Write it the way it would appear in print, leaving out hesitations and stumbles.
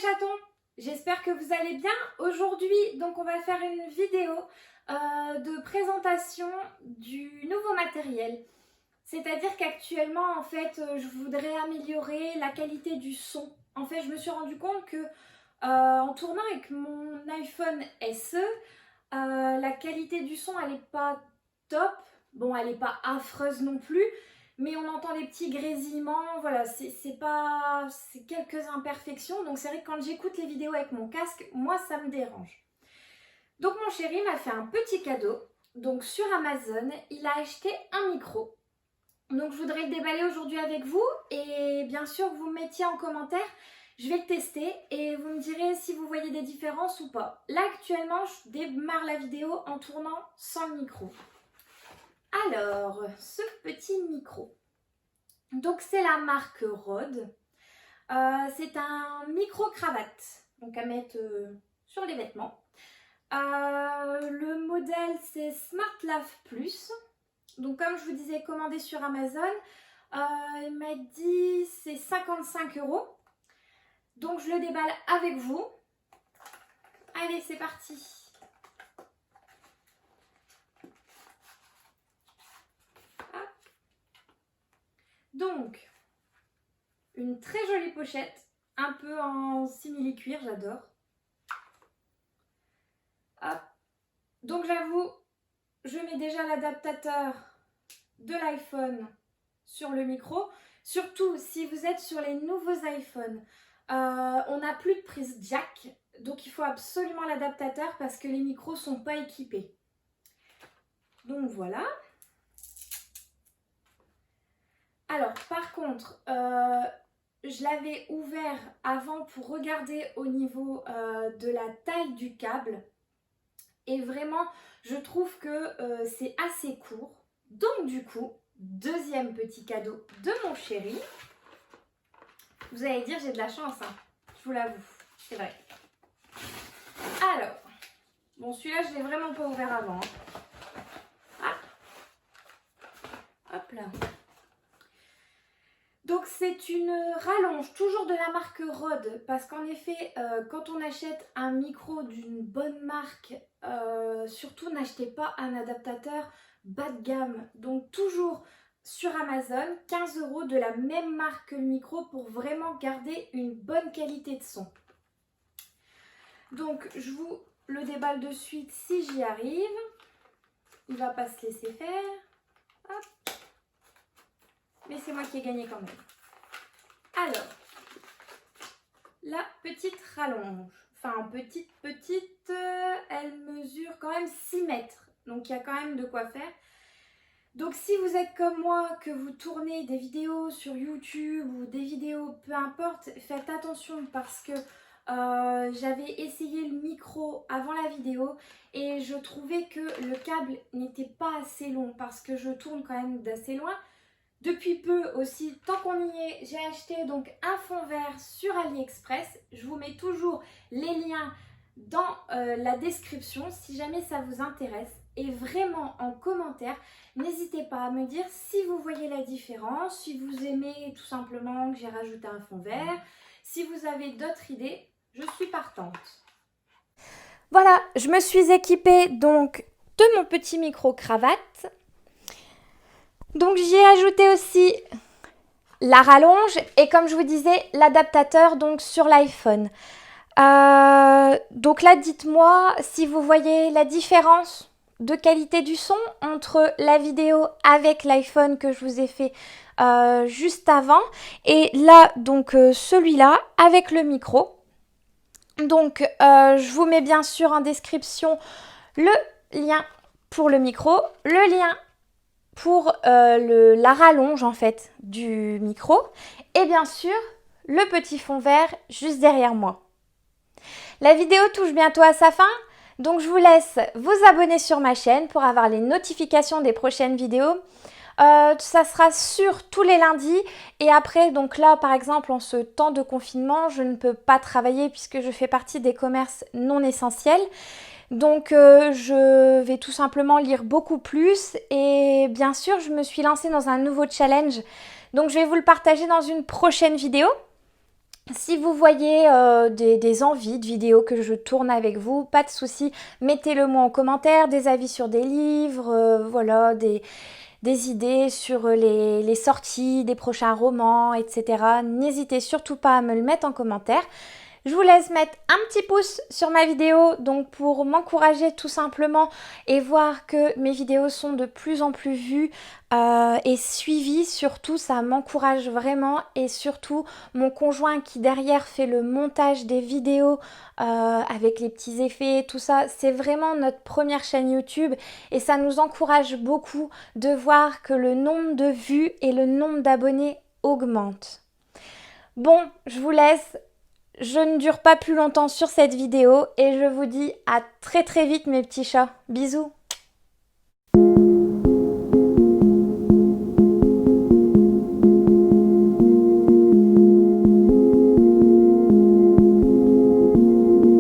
chatons, j'espère que vous allez bien. Aujourd'hui, donc on va faire une vidéo de présentation du nouveau matériel. C'est-à-dire qu'actuellement, en fait, je voudrais améliorer la qualité du son. En fait, je me suis rendu compte que en tournant avec mon iPhone SE, la qualité du son, elle n'est pas top. Bon, elle n'est pas affreuse non plus, mais on entend des petits grésillements. Voilà, c'est quelques imperfections. Donc c'est vrai que quand j'écoute les vidéos avec mon casque, moi, ça me dérange. Donc mon chéri m'a fait un petit cadeau. Donc sur Amazon, il a acheté un micro. Donc je voudrais le déballer aujourd'hui avec vous et bien sûr vous me mettiez en commentaire, je vais le tester et vous me direz si vous voyez des différences ou pas. Là actuellement je démarre la vidéo en tournant sans le micro. Alors ce petit micro, donc c'est la marque Rode, c'est un micro cravate, donc à mettre sur les vêtements. Le modèle c'est SmartLav Plus. Donc comme je vous disais, commandé sur Amazon, il m'a dit c'est 55 €. Donc je le déballe avec vous. Allez, c'est parti. Hop. Donc, une très jolie pochette, un peu en simili-cuir, j'adore. Hop. Donc j'avoue, je mets déjà l'adaptateur de l'iPhone sur le micro. Surtout si vous êtes sur les nouveaux iPhones, on n'a plus de prise jack. Donc il faut absolument l'adaptateur parce que les micros ne sont pas équipés. Donc voilà. Alors par contre, je l'avais ouvert avant pour regarder au niveau de la taille du câble. Et vraiment, je trouve que c'est assez court. Donc du coup, deuxième petit cadeau de mon chéri. Vous allez dire, j'ai de la chance, hein. Je vous l'avoue, c'est vrai. Alors, bon celui-là, je ne l'ai vraiment pas ouvert avant. Ah. Hop là. Donc c'est une rallonge, toujours de la marque Rode, parce qu'en effet, quand on achète un micro d'une bonne marque, surtout n'achetez pas un adaptateur bas de gamme. Donc toujours sur Amazon, 15 € de la même marque que le micro pour vraiment garder une bonne qualité de son. Donc je vous le déballe de suite si j'y arrive. Il ne va pas se laisser faire. Hop. Mais c'est moi qui ai gagné quand même. Alors, la petite rallonge. Enfin, petite, elle mesure quand même 6 mètres. Donc, il y a quand même de quoi faire. Donc, si vous êtes comme moi, que vous tournez des vidéos sur YouTube ou des vidéos, peu importe, faites attention parce que j'avais essayé le micro avant la vidéo et je trouvais que le câble n'était pas assez long parce que je tourne quand même d'assez loin. Depuis peu aussi, tant qu'on y est, j'ai acheté donc un fond vert sur AliExpress. Je vous mets toujours les liens dans la description si jamais ça vous intéresse. Et vraiment en commentaire, n'hésitez pas à me dire si vous voyez la différence, si vous aimez tout simplement que j'ai rajouté un fond vert. Si vous avez d'autres idées, je suis partante. Voilà, je me suis équipée donc de mon petit micro cravate. Donc j'y ai ajouté aussi la rallonge et comme je vous disais, l'adaptateur donc sur l'iPhone. Donc là, dites-moi si vous voyez la différence de qualité du son entre la vidéo avec l'iPhone que je vous ai fait juste avant et là, donc celui-là avec le micro. Donc je vous mets bien sûr en description le lien pour le micro, le lien pour la rallonge en fait du micro et bien sûr le petit fond vert juste derrière moi. La vidéo touche bientôt à sa fin, donc je vous laisse vous abonner sur ma chaîne pour avoir les notifications des prochaines vidéos. Ça sera sûr tous les lundis et après donc là par exemple en ce temps de confinement je ne peux pas travailler puisque je fais partie des commerces non essentiels. Donc je vais tout simplement lire beaucoup plus et bien sûr je me suis lancée dans un nouveau challenge. Donc je vais vous le partager dans une prochaine vidéo. Si vous voyez des envies de vidéos que je tourne avec vous, pas de souci, mettez-le moi en commentaire, des avis sur des livres, voilà, des idées sur les sorties des prochains romans, etc. N'hésitez surtout pas à me le mettre en commentaire. Je vous laisse mettre un petit pouce sur ma vidéo, donc pour m'encourager tout simplement et voir que mes vidéos sont de plus en plus vues et suivies. Surtout, ça m'encourage vraiment, et surtout mon conjoint qui derrière fait le montage des vidéos avec les petits effets, tout ça. C'est vraiment notre première chaîne YouTube et ça nous encourage beaucoup de voir que le nombre de vues et le nombre d'abonnés augmente. Bon, je vous laisse. Je ne dure pas plus longtemps sur cette vidéo et je vous dis à très très vite mes petits chats. Bisous!